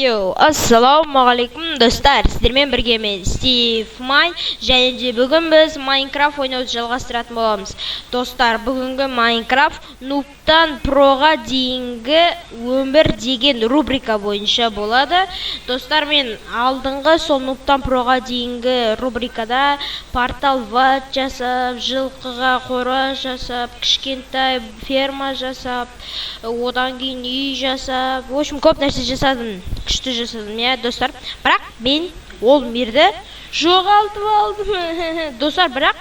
Ассалаумағалейкум достар, сіздермен біргеміз Стив Майн, және де бүгін біз Майнкрафт ойнауды жалғастыратын боламыз. Достар, бүгінгі Майнкрафт нубтан проға дейінгі өмір деген рубрика бойынша болады. Достар, мен алдыңғы сол нубтан проға дейінгі рубрикада портал ват жасап, жылқыға қора жасап, кішкентай ферма жасап, одан кейін үй жасап, в общем, көп нәрсе жасадым, күшті жасадым, иә достар. Бірақ мен ол мирді жоғалтып алдым. Достар, бірақ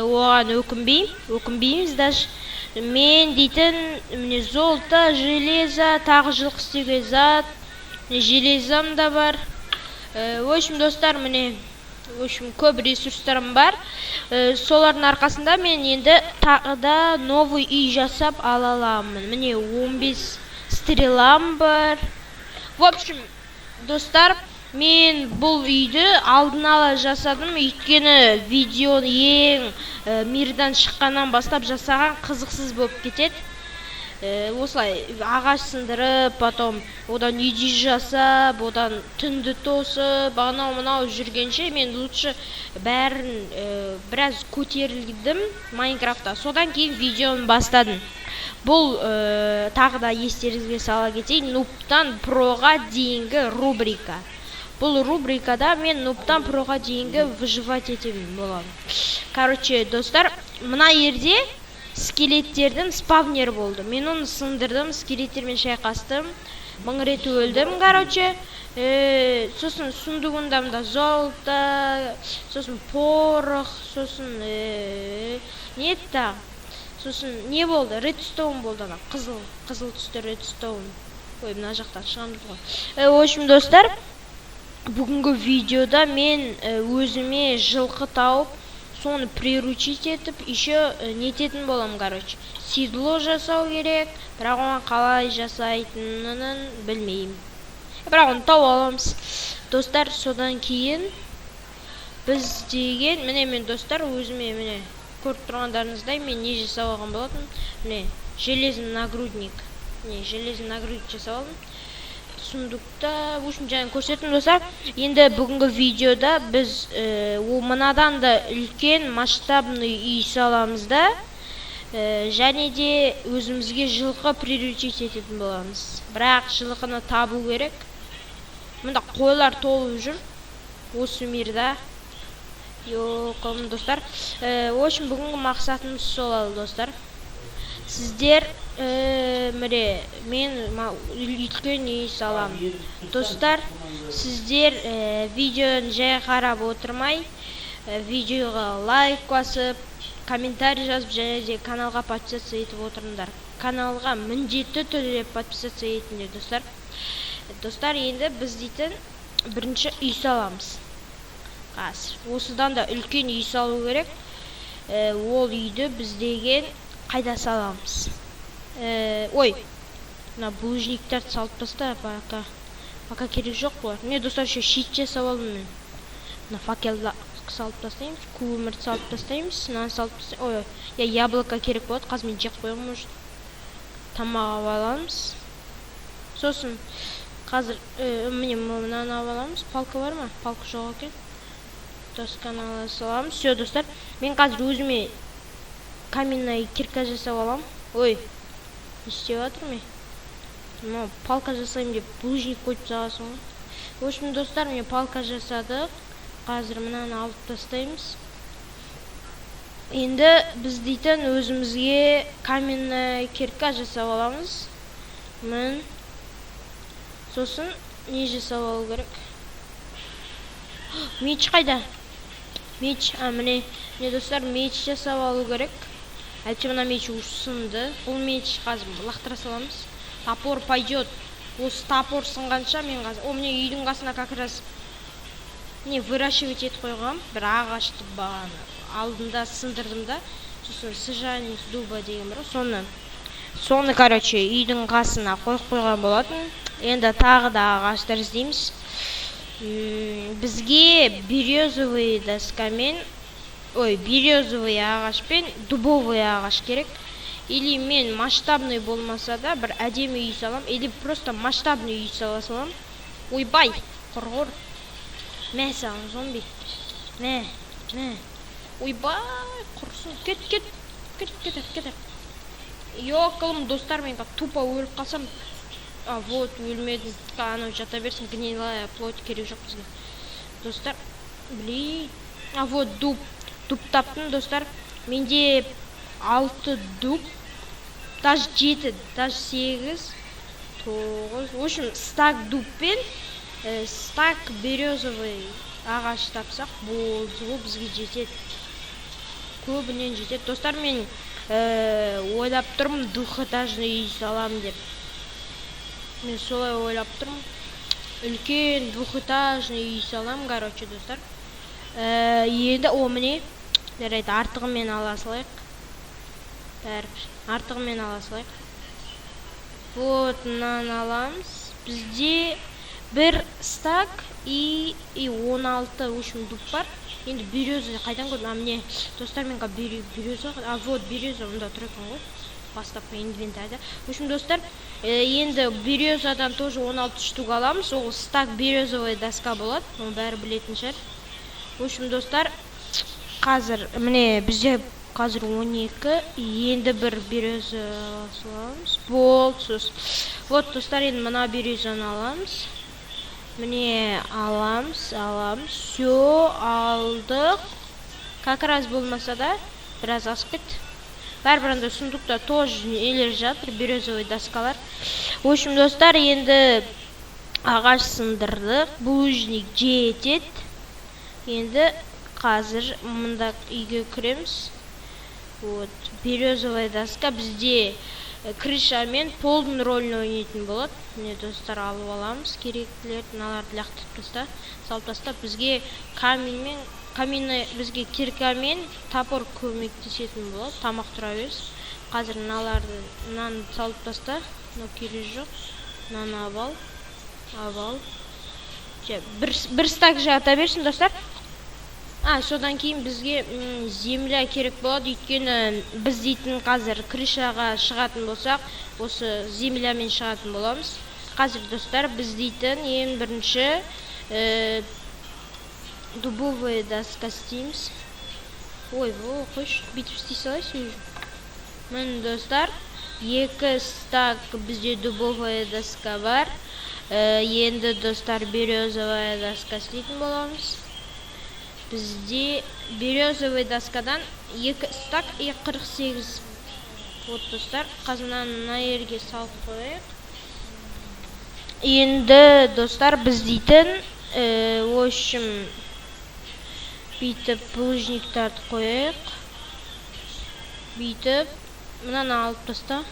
оған өкінбейміз даже. Мен дейтін міне золото, железо, тағы жылқы істеуге зат, железом да бар. В общем, достар, міне көп ресурстарым бар. Солардың арқасында мен енді тағы да новый үй жасап ала аламын. Міне 15 стрелам бар. В общем, достар, мен бұл үйді алдын ала жасадым, өйткені видеоны ең мирдан шыққаннан бастап жасаған қызықсыз болып кетеді. Осылай ағаш сындырып, потом одан үйді жасап, одан түнді тосып, анау-мынау жүргенше мен лучше бәрін біраз көтерілдім Майнкрафтта. Содан кейін видеоны бастадым. Бұл тағы да естеріңізге сала кетейін, нубтан проға дейінгі рубрика. Бұл рубрикада мен нубтан проға дейінгі выживать етемін боламын. Короче, достар, мына жерде скелеттердің спавнер болды. Мен оны сындырдым, скелеттермен шайқастым, 1000 рет өлдім, короче. Сосын сундугындамда золото, сосын порох, сосын сосын не болды? Редстоун болды, қызыл түсті редстоун. Ой, мына жақтан шығамыз ғой. В общем, достар, бүгінгі видеода мен өзіме жылқы тауып, соны приручить етіп, еще нететін болам, короче. Седло жасау керек, бірақ оған қалай жасайтынын білмеймін. Бірақ оны тауып аламыз. Достар, содан кейін біз деген, міне мен достар, өзіме міне көріп тұрғандарыңыздай мен не жасап алған болатын? Міне, железный нагрудник. Міне, железный нагрудник жасап алдым. Сундукта, в общем, жаңа көрсеттім, достар. Енді бүгінгі видеода біз мынадан да үлкен масштабный үй саламыз да, және де өзімізге жылқы приручить ететін боламыз. Бірақ жылқыны табу керек. Мында қойлар толып жүр осы мирда. Йоқым, достар. В общем, бүгінгі мақсатымыз солалы, достар. Сіздер, міне, мен үлкен үй салам. Достар, сіздер видеоны жай қарап отырмай, видеоға лайк басып, комментарий жазып, және де каналға подписаться етіп отырыңдар. Каналға міндетті түрде подписаться етіңдер, достар. Достар, енді біз дейтін бірінші үй саламыз. Осыдан да үлкен үй салу керек. Ол үйді біз деген қайда саламыз? Ой, мына булыжниктарды салып таста, пока керек жоқ бұлар. Мен, достар, щит жасап алдым мен. Мына факелді салып тастаймыз, көмірді салып тастаймыз, нан салып тастаймыз. Ой, яблоко керек болады, қазір мен жеп қоямын, может. Тамақ аламыз. Сосын қазір міне мынаны аламыз. Палка бар ма? Палка жоқ екен. Досканы ала саламыз. Все, достар, мен қазір өзіме каменный кирка жасап алам. Ой, не істеп жатыр ме? Палка жасайым деп булыжник қойып тастағансың ғой. В общем, достар, мен палка жасадық. Қазір мынаны алып тастаймыз. Енді біз дейтін өзімізге каменный кирка жасап аламыз. Мен сосын не жасап алу керек? Меч қайда? Меч, міне, достар, меч жасап алу керек. Әйтсе мына меч сынды. Бұл меч қазір лақтыра саламыз. Топор пойдет. Осы топор сынғанша мен қазір, міне үйдің қасына как раз не выращивать етіп қойғам. Бір ағашты бағаны алдында сындырдым да. Сосын сажанец дуба деген бір. Соны, короче, үйдің қасына қойып қойған болатын. Енді тағы да ағаштар іздейміз. Бізге березовый доскамен, березовый ағашпен дубовый ағаш керек. Или мен масштабный болмаса да бір әдемі үй салам, или просто масштабный үй сала салам. Ойбай, құрғыр. Мә саған зомби. Мә. Ойбай, құрсын. Кет. Ёкалым, достар, мен тупо өліп қалсам. Вот, өлмедім. Анау жата берсін, гнилая плоть керек жоқ бізге. Достар, блин. Вот, дуб таптым, достар. Менде 6 дуб. Даже 7, даже 8, 9. В общем, стак дуб пен стак березовый ағаш тапсақ болды, бізге жетеді. Көбінен жетеді. Достар, мен ойлап тұрмын двухэтажный үй салам деп. Мен солай ойлап тұрмын. Үлкен двухэтажный үй салам, короче, достар. Енді міне, жарайды, артығымен ала салайық. Артығымен ала салайық. Вот, мынаны аламыз. Бізде бір стак и 16, в общем, дуб бар. Енді береза қайдан көрдім? Міне, достар, мен береза. Вот, береза, онда тұр екен ғой. Бастапқы инвентарьда. В общем, достар, енді березадан тоже 16 штук аламыз. Ол стак березовая доска болады. Оны бәрі білетін шығар. В общем, достар, қазір міне бізде қазір 12, енді бір береза аламыз. Болды. Вот, достар, енді мына березаны аламыз. Міне аламыз. Все, алдық. Как раз болмаса да, біраз асып кетті. Бәрбірінде сундукта тоже елер жатыр, березовый доскалар. В общем, достар, енді ағаш сындырдық. Булыжник жетеді. Енді қазір мұнда үйге кіреміз. Вот, березовая доска бізде крыша мен полдың рөлін ойнайтын болады. Міне, достар, алып аламыз. Керектілерді наларды лақтырып таста, салып тастап, бізге бізге киркамен тапор көмектесетін болады. Тамақ тұра берсін. Қазір мынаны салып таста, но керек жоқ. Мынаны абал. Бір стак жата берсін, достар. Содан кейін бізге земля керек болады, өйткені біз дейтін қазір крышаға шығатын болсақ, осы землямен шығатын боламыз. Қазір, достар, біз дейтін ең бірінші дубовая доска істейміз. Ой, қойшы, бүйтіп істей салайсың. Міне, достар, 2 стак бізде дубовая доска бар. Енді, достар, березовая доска істейтін боламыз. Бізде березовый доскадан 2 стак 48. Вот, достар, қазынаны мына жерге салып қойық. Енді, достар, біз дейтін, в общем, бүйтіп булыжниктарды қойық. Бүйтіп, мынаны алып таста.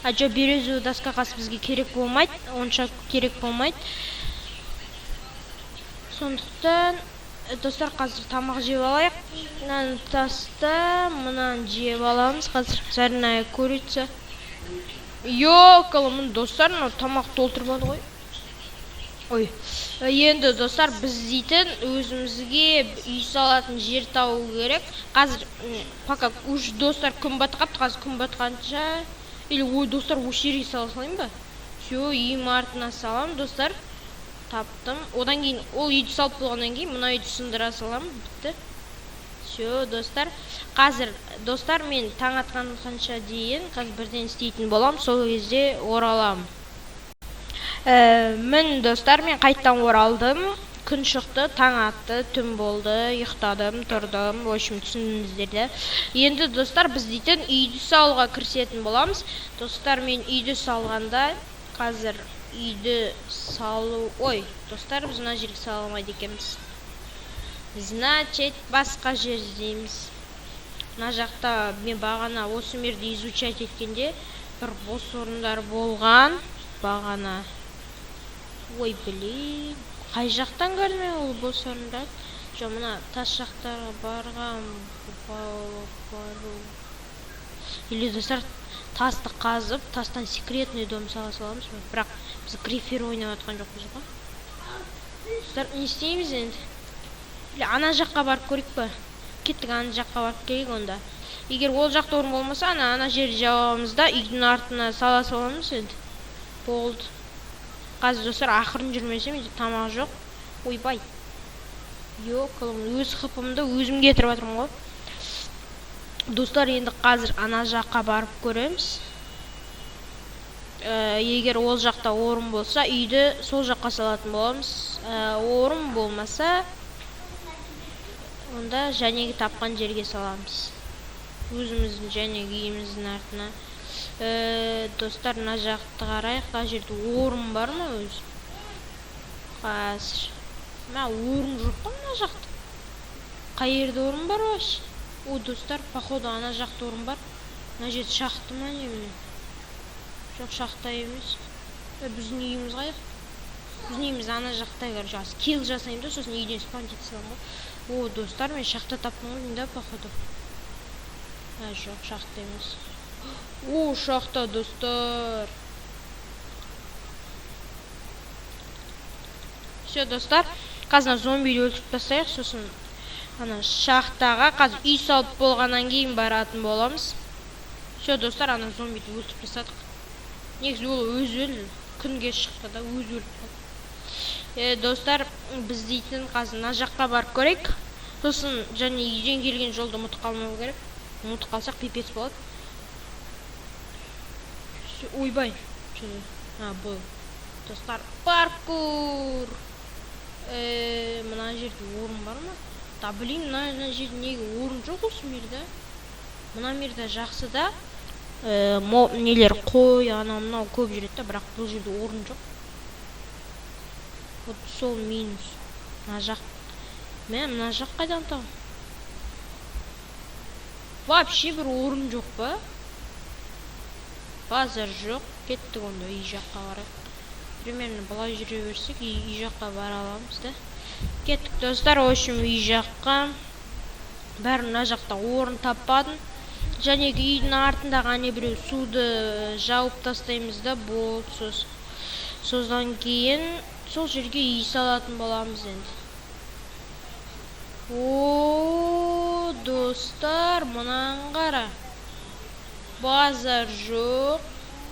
Жо, березовый доска қасы бізге керек болмайды, онша керек болмайды. Сондықтан, достар, қазір тамақ жеп алайық. Мынаны таста, мынаны жеп аламыз. Қазір жарная курица. Ёкалым, достар, тамақ толтырмады ғой. Ой, енді, достар, біз дейтін өзімізге үй салатын жер тауы керек. Қазір, пока уж, достар, күн батқапты, қазір күн батқанша. Или, ой, достар, осы жерге сала салайын ба? Все, үйім артына салам, достар. Таптым. Одан кейін, ол үйді салып болғаннан кейін, мұна үйді сындыра салам. Бітті. Все, достар. Қазір, достар, мен таң атқанша дейін, қазір бірден істейтін болам, сол кезде оралам. Мен, достар, мен қайттан оралдым. Күн шықты, таң атты, түн болды, ұйықтадым, тұрдым, в общем, түсіндіңіздер. Енді, достар, біз дейтін үйді салуға кірісетін боламыз. Достар, мен үйді салғанда, қазір үйді салу... Ой, достар, біз мына жерге сала алмайды екенбіз. Значит, басқа жер іздейміз. Мына жақта мен бағана осы жерде изучать еткенде бір бос орындар болған. Бағана. Ой, блин. Қай жақтан көрдім ол бос орындар? Жо, мына тас жақтарға барған. Или, достар, тасты қазып, тастан секретный дом сала саламыз. Бірақ біз грифер ойнап атқан жоқпыз ғой. Достар, не істейміз енді? Ана жаққа барып көрейік па? Кеттік, ана жаққа барып келейік онда. Егер ол жақта орын болмаса, ана жер жауабымызда үйдің артына сала саламыз енді. Болды. Қазір достар ақырын жүрмесем тамақ жоқ. Ойбай. Йокалым, өз хпымды өзім кетіріп жатырмын ғой. Достар, енді қазір ана жаққа барып көреміз. Егер ол жақта орын болса, үйді сол жаққа салатын боламыз. Орын болмаса, онда жәнегі тапқан жерге саламыз. Өзіміздің жәнегі үйіміздің артына. Достар, мына жақты қарайық. Мына жерде орын бар ма өзі? Қазір. Орын жоқ қой мына жақта. Қай жерде орын бар вообще? Достар, походу ана жақта орын бар. Мына жерде шахта ма неме? Жоқ, шахта емес. Біздің үйіміз қайда? Біздің үйіміз ана жақта, короче, кел жасаймын да, сосын үйден спам ете саламын ғой. Достар, мен шахта таптым ғой да, походу. Жоқ, шахта емес. Шахта, достар. Все, достар, қазір зомбиді өлтіріп тастайық, сосын ана шахтаға қазір үй салып болғаннан кейін баратын боламыз. Все, достар, ана зомбиді өлтіріп тастадық. Негізі ол өзі өлді, күнге шықты да, өзі өлді. Достар, біз дейтін қазір мына жаққа барып көрейік. Сосын және үйден келген жолды ұмытып қалмау керек. Ұмытып қалсақ пипец болады. Ойбай. Бұл. Достар, паркур. Мына жерде орын бар ма? Блин, мына жерде неге орын жоқ осы мерде? Мына мерде жақсы да. Нелер қой, анау көп жүреді, бірақ бұл жерде орын жоқ. Вот сол минус. Мына жақ. Мына жақ қайдан табам? Вообще бір орын жоқ па? Базар жоқ. Кеттік онда үй жаққа қарай. Примерно былай жүре берсек, үй жаққа бара аламыз да. Кеттік, достар, общем үй жаққа. Бәрі мына жақта орын таппадым. Және үйдің артындағы ане біреу суды жауып тастаймыз да, болды. Содан кейін сол жерге үй салатын боламыз енді. Достар, мұнан қара. Базар жоқ.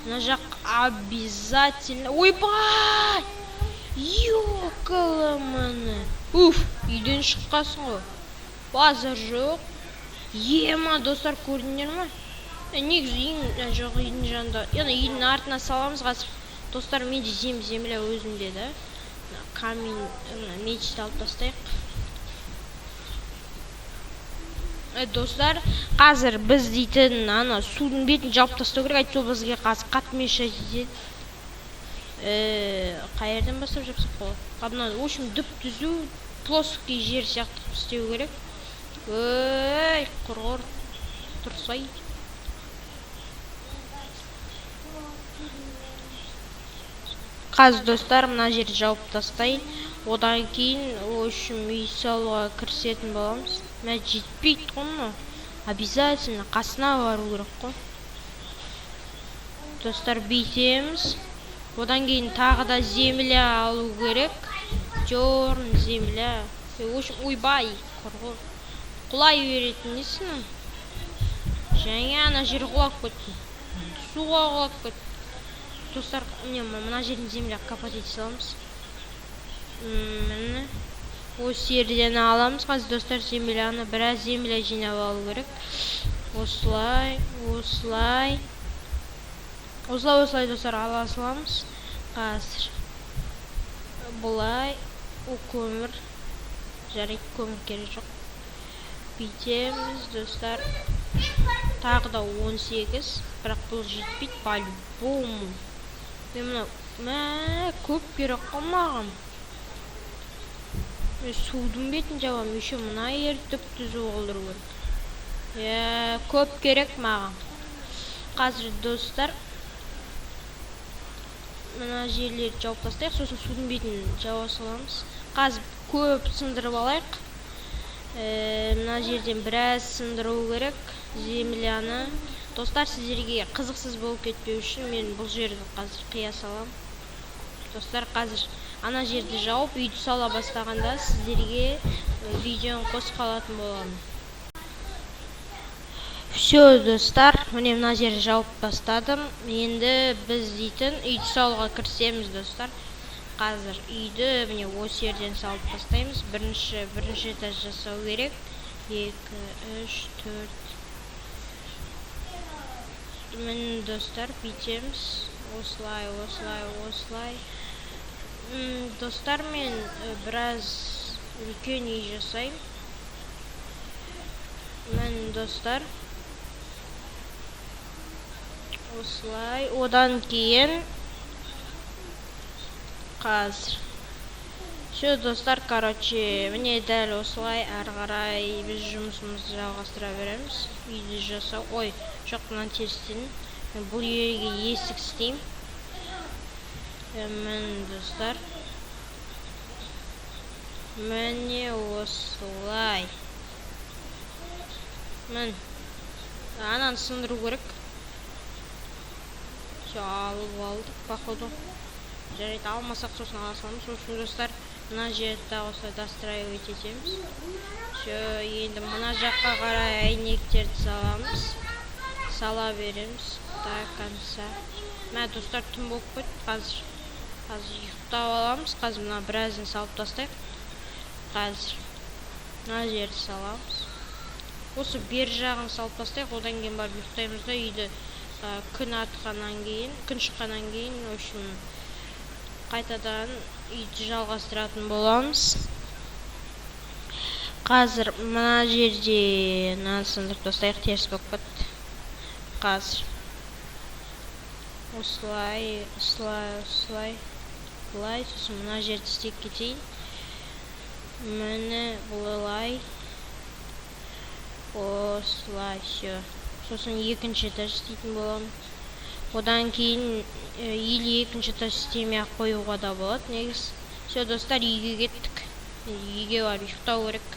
Мына жақ обязательно. Ойбай! Ёкаламаны. Үйден шыққасын ғой. Базар жоқ. Ема, достар, көрдіңдер ма? Негізі жоқ үйдің жанында. Яғни үйдің артына саламыз қазір. Достар, менде земля өзімде да. Камень, мечті алып тастайық. Достар, қазір біз дейтін ана судың бетін жауып тастау керек. Айтты бізге қазір қатты мешать етеді. Қай жерден бастап жапсақ болады? В общем, дүп түзу плоский жер сияқты істеу керек. Құрғыр тұрсай. Қазір, достар, мына жерді жауып тастайын. Одан кейін, үй салуға кірісетін боламыз. Мә жетпейді қойны. Обязательно қасына бару керек қой. Достар, бүйтеміз. Одан кейін тағы да земля алу керек. Черный земля. Ойбай, құрғыр. Құлай беретін несін? Және ана жер құлап көттім. Суға құлап көттім. Достар, мына жердің земля копать ете саламыз. Міне. Осы жерден аламыз. Қазір, достар, земляны біраз земля жинап алу керек. Осылай, достар, ала саламыз. Қазір. Бұлай. Көмір. Жарайды, көмір керек жоқ. Бүйтеміз, достар. Тағы да 18. Бірақ бұл жетпейді. По-любому. Көп керек қылмағым. Судың бетін жабам. Еще мұна ертіп түзу олдыр көрді. Көп керек маған. Қазір, достар, мұна жерлерді жауып тастайық. Сосын судың бетін жауа саламыз. Қазір көп сындырып алайық. Мұна жерден біраз сындыру керек. Земляны. Достар, сіздерге қызықсыз болып кетпеу үшін мен бұл жерді қазір қия салам. Достар, қазір ана жерді жауып үйді сала бастағанда сіздерге видеоны қосып қалатын боламын. Все, достар, міне мына жерді жауып бастадым. Енді біз дейтін үйді салуға кірісеміз, достар. қазір үйді міне осы жерден салып тастаймыз. Бірінші этаж жасау керек. 2, 3, 4. Міне достар, бүйтеміз. Осылай. Достар, мен біраз үлкен үй жасаймын. Міне достар. Осылай. Одан кейін қазір. Все, достар, короче, міне дәл осылай ары қарай біз жұмысымызды жалғастыра береміз. Үйді жасау. Ой, жоқ, мынаны терістен. Бұл жерге есік істеймін. Міне достар. Міне осылай. Міне. Ананы сындыру керек. Алып алдық, походу. Жарайды, алмасақ сосын ала саламыз. Сосын достар, мына жерді осылай достраивать етеміз. Енді мына жаққа қарай әйнектерді саламыз. Сала береміз до конца. Мә достар, түн болып қойды. Қазір ұйықтап аламыз. Қазір мына біразын салып тастайық. Қазір мына жерді саламыз. Осы бер жағын салып тастайық. Одан кейін барып ұйықтаймыз да үйді күн шыққаннан кейін, в общем, қайтадан үйді жалғастыратын боламыз. Қазір мына жерде мынаны сындырып тастайық, теріс болып кетті. Қазір осылай, сосын мына жерді істеп кетейін. Міне бұлай. Осылай, все. Сосын екінші этаж істейтін боламын. Одан кейін или екінші этаж істемей қоюға да болады, негіз. Все, достар, үйге кеттік. Үйге барып ұйықтау керек.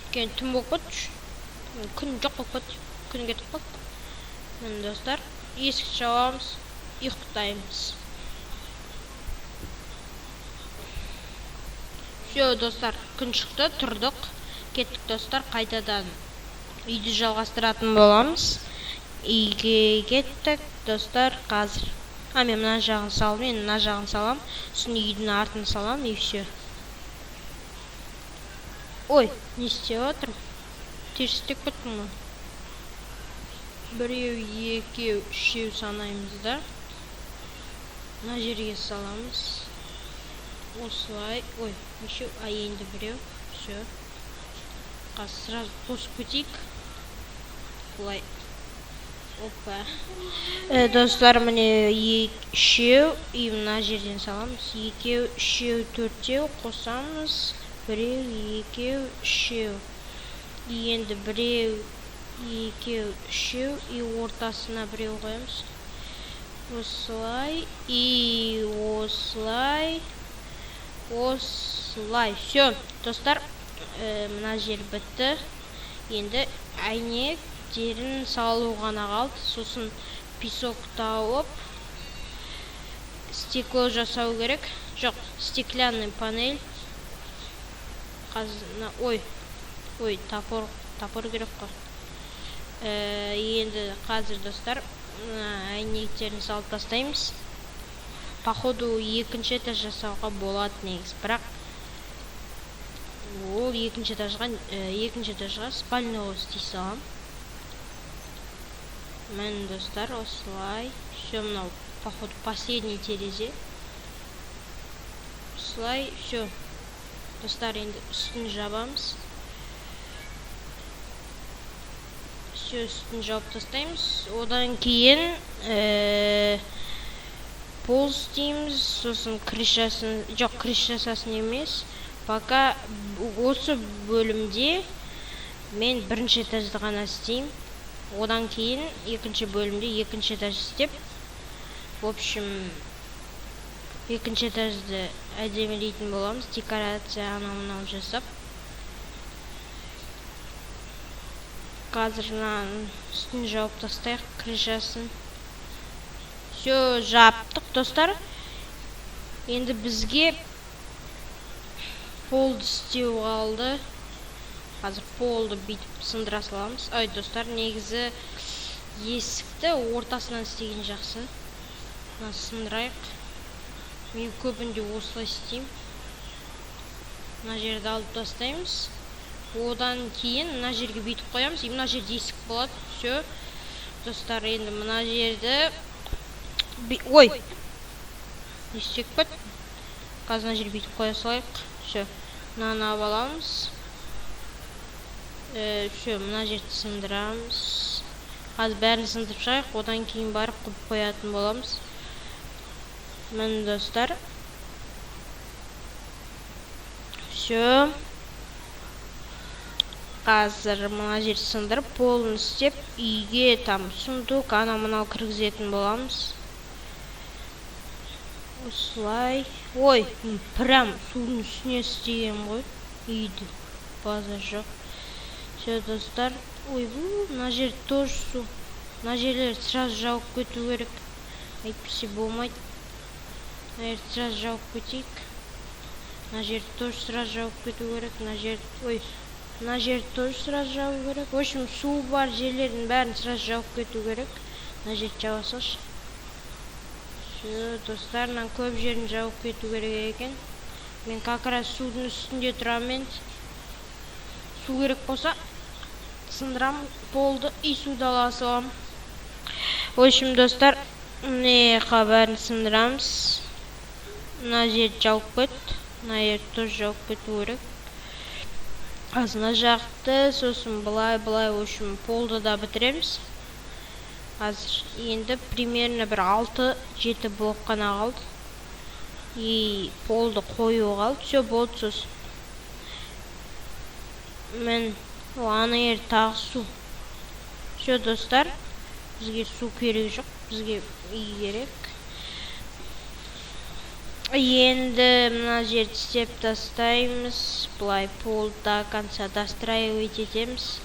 Өйткені түн болып кетті. Күн жоқ болып кетті. Күн кетіп қалды. Міне достар, есікті жабамыз, ұйықтаймыз. Все, достар, күн шықты, тұрдық. Кеттік, достар, қайтадан үйді жалғастыратын боламыз. Үйге кеттік, достар, қазір. Мен мына жағын салам, мен мына жағын салам. Сосын үйдің артын салам, и все. Ой, не істеп отырмын? Теріс істеп кеттім ғой. 1, 2, 3 санаймыз да. Мына жерге саламыз. Осылай. Ой, еще, енді біреу. Все. Қазір сразу қосып кетейік. Бұлай. Опа. Достар, міне 3, и мына жерден саламыз. 2, 3, 4 қосамыз. 1, 2, 3. Енді 1, 2, 3, и ортасына біреу қоямыз. Осылай, и осылай. Все, достар, мына жер бітті. Енді әйнектерін салу ғана қалды. Сосын песок тауып стекло жасау керек. Жоқ, стеклянный панель. Ой, топор керек қой. Енді қазір, достар, әйнектерін салып тастаймыз. Походу, екінші этаж жасауға болады, негіз. Бірақ ол екінші этажға спальный істей салам. Міне, достар, осылай. Все, мынау, походу, последний терезе. Осылай, все. Достар, енді үстін жабамыз. Все, үстін жауып тастаймыз. Одан кейін пол істейміз. Сосын крышасын, жоқ, крышасын емес. Пока осы бөлімде мен бірінші этажды ғана істеймін. Одан кейін екінші бөлімде екінші этаж істеп, в общем, екінші этажды әдемілейтін боламыз. Декорация анау-мынау жасап. Қазір үстін жауып тастайық, крышасын. Все, жаптық, достар. Енді бізге полды істеу қалды. Қазір полды бүйтіп сындыра саламыз. Ой, достар, негізі есікті ортасынан істеген жақсы. Сындырайық. Мен көбінде осылай істеймін. Мына жерді алып тастаймыз. Одан кейін мына жерге бүйтіп қоямыз. Мына жерде есік болады. Все. Достар, енді мына жерді ой. Не істеп кет? Қазір мына жерге бүйтіп қоя салайық. Все. Мынаны алып аламыз. Все, мына жерді сындырамыз. Қазір бәрін сындырып шығайық, одан кейін барып қып қоятын боламыз. Міне достар. Все. Қазір мына жерді сындырып, полын істеп, үйге там сундук, ана-мынау кіргізетін боламыз. Осылай. Ой, прям судың үстіне істеген ғой. Үйді. База жоқ. Все, достар. Ой, мына жер тоже су. Мына жерлер сразу жауып кету керек. Әйтпесе болмайды. Мына жерді сразу жауып кетейік. Мына жерді тоже сразу жауып кету керек. Мына жерді, ой, мына жерді тоже сразу жауып керек. В общем, су бар жерлердің бәрін сразу жауып кету керек. Мына жерді жауа салшы. Все, достар, мына көп жерін жауып кету керек екен. Мен как раз судың үстінде тұрамын. Су керек болса сындырам, полды и суды ала салам. В общем, достар, міне бәрін сындырамыз. Мына жерді жауып кет. Мына жерді тоже жауып кету керек. Қазір мына жақты, сосын былай, в общем, полды да бітіреміз. Қазір енді примерно бір 6-7 блок қана қалды. И полды қою қалды. Все болды сосын. Мен ана ер тағы су. Все, достар, бізге су керек жоқ, бізге үй керек. Енді мына жерді істеп тастаймыз. Бұлай полды до конца достраивать етеміз.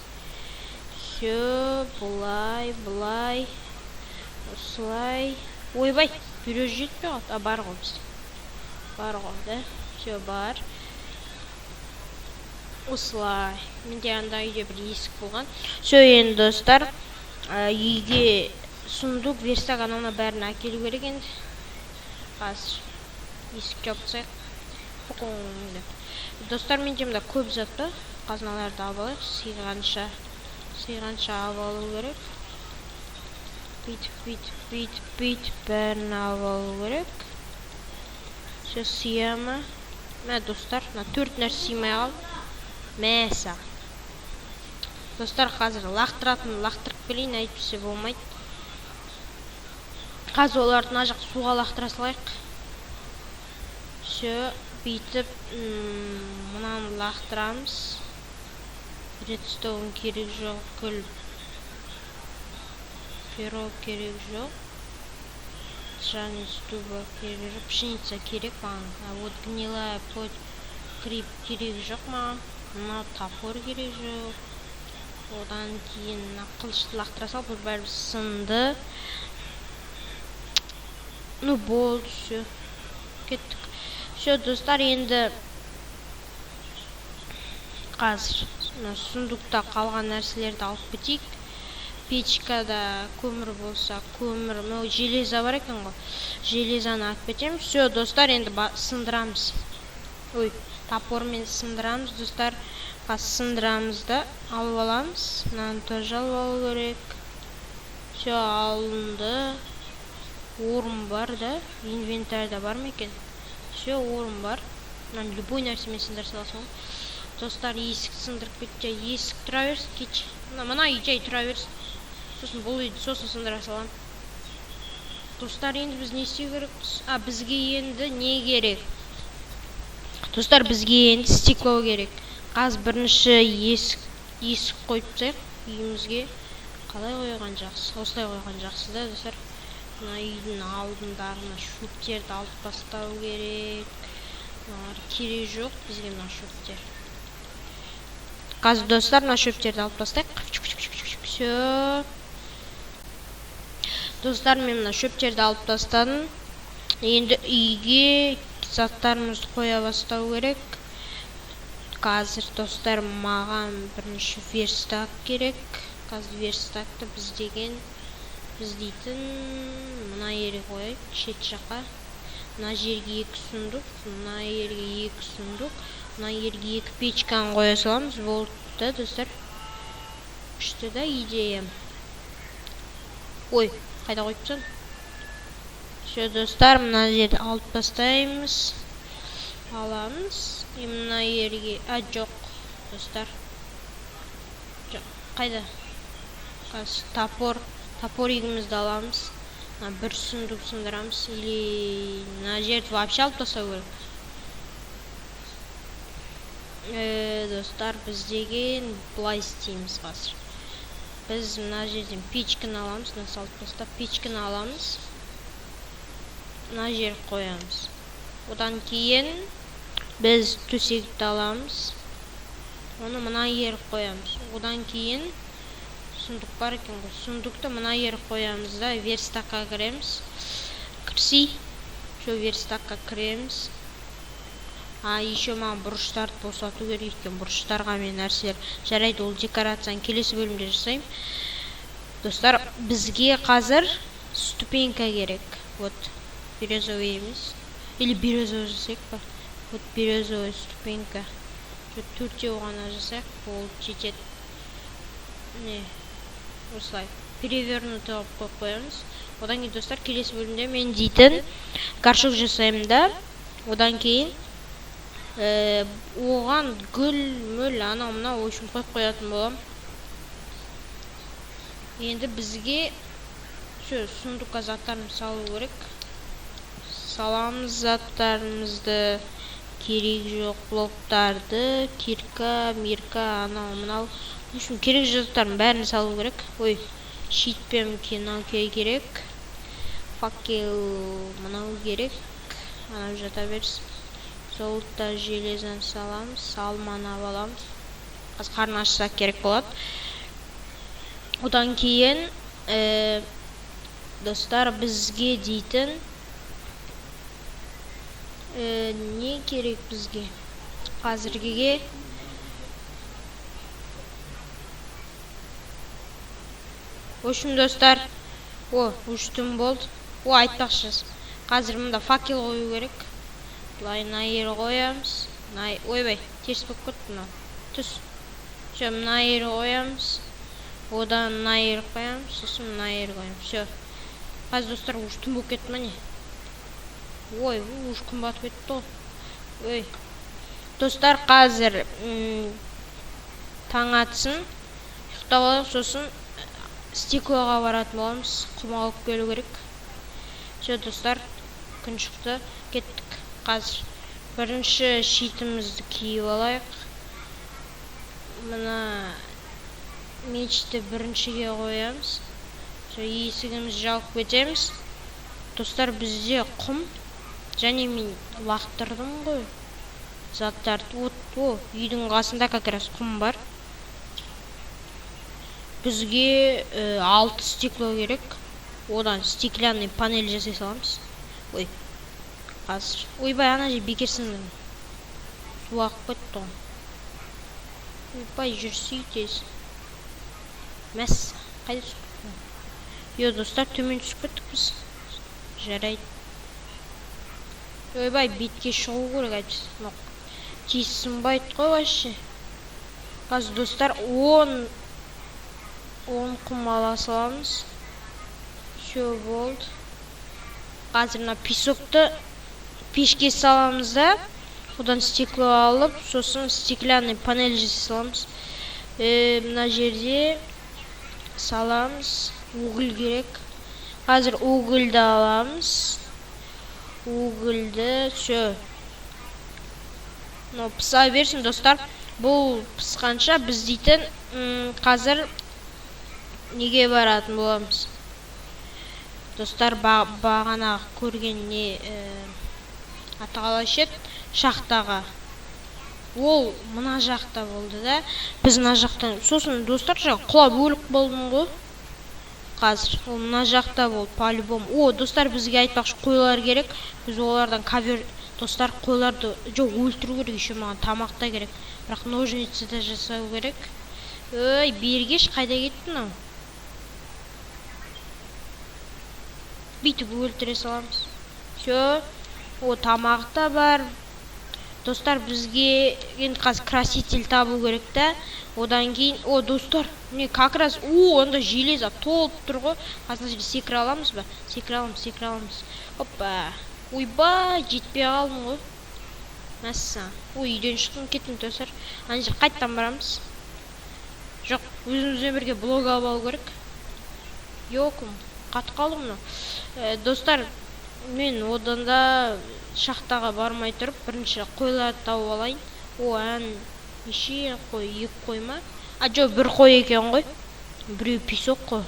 Все, бұлай. Осылай. Ойбай, бүйре жетпей қалды. Бар ғой бізде. Бар ғой, да? Все, бар. Осылай. Менде анда үйде бір есік болған. Все, енді достар, үйге сундук, верстак, анауына бәрін әкелу керек енді. Қазір есік жапсақ. Достар, менде мында көп зат бар. Қазыналарды алып алайық. Сыйғанша алып алу керек. Бүйтіп бәрін алып алу керек. Все, сыяма. Мә, достар, 4 нәрсе сыймай қалды. Мәса. Достар, қазір лақтырып келейін, әйтпесе болмайды. Қазір оларды мына жақ суға лақтыра салайық. Все, бүйтіп мынаны лақтырамыз. Редстоун керек жоқ, күл. Перо керек жоқ. Шанец туба керек жоқ, пшеница керек маған. А вот гнилая плоть крип керек жоқ маған. Мына топор керек жоқ. Одан кейін қылышты лақтыра салып, бұл бәрі сынды. Ну, болды, все. Кеттік. Все, достар, енді қазір сундукта қалған нәрселерді алып кетейік. Печкада көмір болса, көмір, железа бар екен ғой. Железаны алып кетеміз. Все, достар, енді сындырамыз. Ой, топормен сындырамыз, достар. Сындырамыз да алып аламыз. Мынаны тоже алып алу керек. Все, алынды. Орын бар да, инвентарьда бар ма екен? Все, орын бар. Мынаны любой нәрсемен сындыра саласың. Достар, есік сындырып кетті. Есік тұра берсін, кетші. Мына үй жай тұра берсін. Сосын бұл үйді сосын сындыра салам. Достар, енді біз не істеу керекпіз? Бізге енді не керек? Достар, бізге енді стекло керек. Қазір бірінші есік қойып тастайық үйімізге. Қалай қойған жақсы? Осылай қойған жақсы да, достар. Мына үйдің алдындарына шөптерді алып тастау керек. Керек жоқ бізге мына шөптер. Қазір, достар, мына шөптерді алып тастайық. Все. Достар, мен мына шөптерді алып тастадым. Енді үйге заттарымызды қоя бастау керек. Қазір, достар, маған бірінші верстак керек. Қазір верстакты біздейтін мына ере қойайық, шет жаққа. Мына жерге 2 сундук, мына жерге 2 сундук, мына жерге 2 печканы коя саламыз. Болду да, достар. Күчтүү да идея. Ой, кайда коюпсың? Всё, достар, мына жерди алып тастайбыз. Аламыз. Мына жерге, жок, достар. Жок, кайда? Топоригимизди аламыз. Bir сундук сындырамыз, или мына жерди вообще алып тастау керек. Достар, биз деген былай істейміз қазір. Біз мына жерден печканы аламыз, мына салып тастап печканы аламыз. Мына жерге коямыз. Одан кейін біз төсекті аламыз. Оны мына жерге коямыз. Одан кейін сундук бар екен ғой. Сундукты мына жерге коямыз да, верстакка кіреміз. Кірсей, шо верстакка кіреміз. Еще маған бұрыштарды босату керек екен. Бұрыштарға мен нәрселер жарайды, ол декорацияны келесі бөлімде жасаймын. Достар, бізге қазір ступенька керек. Вот, бирюзовый емес. Или бирюзовый жасайық па? Вот, бирюзовый ступенька. Төртеу ғана жасайық, ол жетеді. Не, осылай. Перевернуты алып қойып қоямыз. Одан кейін, достар, келесі бөлімде мен дейтін горшок жасаймын да. Одан кейін оған гүл, мүл, анау мына ойшым қойып қоятын болам. Енді бізге сундукка заттарымызды салу керек. Саламыз заттарымызды, керек жоқ блоктарды, кирка, мирка, анау мынау. Ойшым керек заттардың бәрін салу керек. Ой, шитпен кино керек. Факел мынау керек. Анау жата берсін. Золото, железен саламыз, салманы аламыз. Қазір қарын ашсақ керек болады. Одан кейін, достар, бізге дейтін не керек бізге? Қазіргеге Ошым, достар, үштім болды. Айтпақшыз. Қазір мұнда факел қою керек. Бұлай мына жерге қоямыз. Ойбай, теріс болып кетті мына. Түс. Мына жерге қоямыз. Одан мына жерге қоямыз. Сосын мына жерге қоямыз. Всё. Қазір, достар, уж түн болып кетті ме не? Ой, уж күн батып кетті ғой. Ой. Достар, қазір таң атсын. Ұйықтап алайық, сосын стеклоға баратын боламыз. Құм алып келу керек. Всё, достар, күн шықты, кеттік. Қазір бірінші шитімізді киіп алайық. Мына мечті біріншіге қоямыз. Есігімізді жауып кетеміз. Достар, бізде құм және мен лақтырдым ғой заттарды. Үйдің қасында как раз құм бар. Бізге 6 стекло керек. Одан стеклянный панель жасай саламыз. Ой, қазір. Ойбай, ана же бекер сындым. Су ағып кетті ғой. Ойбай, жүрсей тез. Мәс, қайда түсіп кетті? Достар, төмен түсіп кеттік біз. Жарайды. Ойбай, бетке шығу керек әйтпесе. Тез сынбайды ғой вообще. Қазір, достар, 10 құм ала саламыз. Всё болды. Қазір мына песокты пешке саламыз да, одан стекло алып, сосын стеклянный панель жасай саламыз. Мына жерде саламыз. Уголь керек. Қазір угольді аламыз. Угольді, всё. Пыса берсін, достар. Бұл пысқанша біз дейтін қазір неге баратын боламыз. Достар, бағана көрген не аталашет шахтаға. Ол мына жақта болды да. Біз мына жақтан, сосын достар, құлап өліп болдым ғой. Қазір, ол мына жақта болды, по-любому. Достар, бізге айтпақшы қойлар керек. Біз олардан ковер, достар, қойларды өлтіру керек, еще маған тамақта керек. Бірақ ножницы да жасау керек. Ой, бергеш, қайда кеттің ау? Бүйтіп өлтіре саламыз. Всё, О тамақ та бар. Достар, бізге енді қазір краситель табу керек та. Одан кейін, о достар, не как раз, онда железо толып тұр ғой. Қазір жерге секіре аламыз ба? Секіре аламыз. Опа. Ойбай, жетпей қалдым ғой. Мәссаған. Үйден шықтым, кеттім достар. Ана жер қайттан барамыз. Жоқ, өзімізбен бірге блог алып алу керек. Йокым, қатып қалдым мынау. Достар, мен одан да шахтаға бармай тұрып, бірінші қойларды тауып алайын. Неше қой, 2 қой ма? Жоқ, 1 қой екен ғой. Біреу песок қой.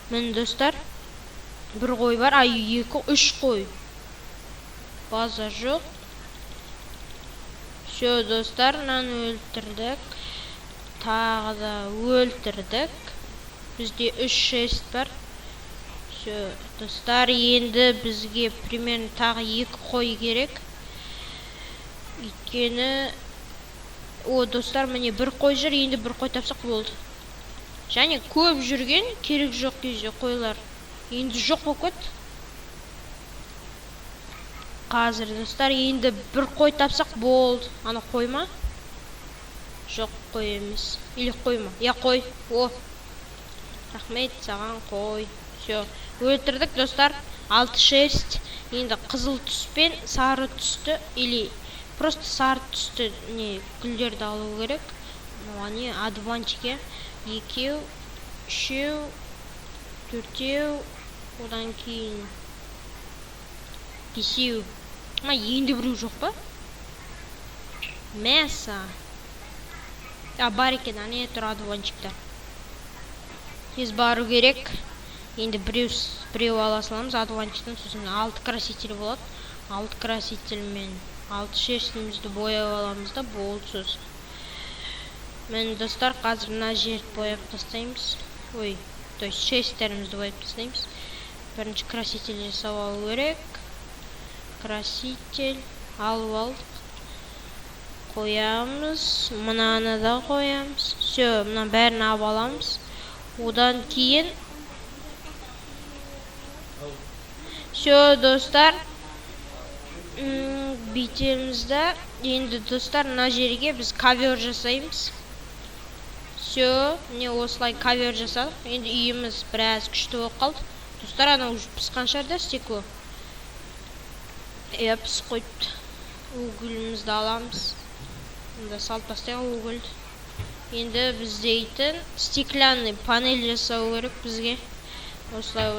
Міне достар, 1 қой бар, 2, 3 қой. База жоқ. Все, достар, мынаны өлтірдік. Тағы да өлтірдік. Бізде 3-6 бар. Все, достар, енді бізге примерно тағы 2 қой керек. Өйткені, достар, міне 1 қой жүр, енді 1 қой тапсақ болды. Және көп жүрген керек жоқ кезде қойлар. Енді жоқ болып кетті. Қазір, достар, енді 1 қой тапсақ болды. Ана қой ма? Жоқ, қой емес. Или қой ма? Я қой. Рахмет, саған қой. Все, өлтірдік, достар. 6-6. Енді қызыл түс пен сары түсті, или просто сары түсті гүлдерді алу керек. Міне адванчике 2, 3, 4, одан кейін 5. Енді біреу жоқ па? Мәса. Бар екен, ане тұр адванчиктер. Біз бару керек. Енді біреу ала саламыз адванчиктен, сосын 6 краситель болады. 6 красительмен 6-6-імізді бояп аламыз да, болды сөз. Мен достар, қазір мына жерді бояп тастаймыз. То есть 6-терімізді бояп тастаймыз. Бірінші краситель жасап алу керек. Краситель алып алдық. Қоямыз, мынаны да қоямыз. Все, мына бәрін алып аламыз. Одан кейін все, достар, бүйтемізді. Енді достар, мына жерге біз кавер жасаймыз. Все, міне осылай кавер жасадық. Енді үйіміз біраз күшті болып қалды. Достар, ана уже пысқан шығар стекло. Пісіп қойды. Угілімізді аламыз. Мында салып тастайық угілді. Енді біз дейтін стеклянный панель жасау керек бізге. Осылай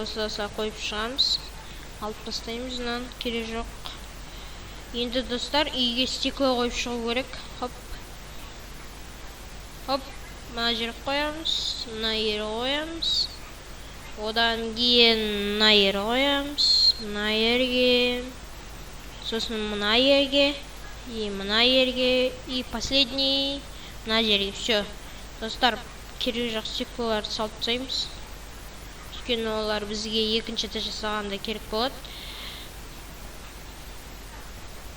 қойып шығамыз. Алып тастаймыз, мынаны керек жоқ. Енді достар, үйге стекло қойып шығу керек. Хоп, мына жерге қоямыз, мына жерге қоямыз. Одан кейін мына жерге қоямыз, мына жерге. Сосын мына жерге, и мына жерге, и последний мына жерге. Все, достар, керек жоқ стеклоларды салып тастаймыз. Өйткені олар бізге екінші етті жасағанда керек болады.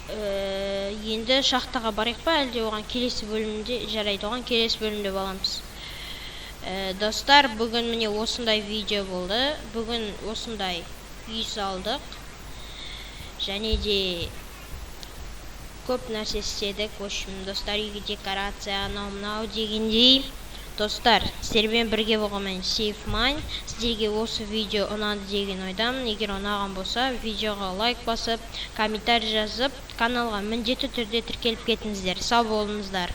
Енді шахтаға барайық па, әлде оған келесі бөлімде жарайды, оған келесі бөлімде боламыз. Достар, бүгін міне осындай видео болды. Бүгін осындай үй салдық. Және де көп нәрсе істедік. В общем, достар, үйге декорация, анау-мынау дегендей. Достар, сіздермен бірге болғанмен сейфмайн. Сіздерге осы видео ұнады деген ойдамын. Егер ұнаған болса, видеоға лайк басып, комментарий жазып, каналға міндетті түрде тіркеліп кетіңіздер. Сау болыңыздар.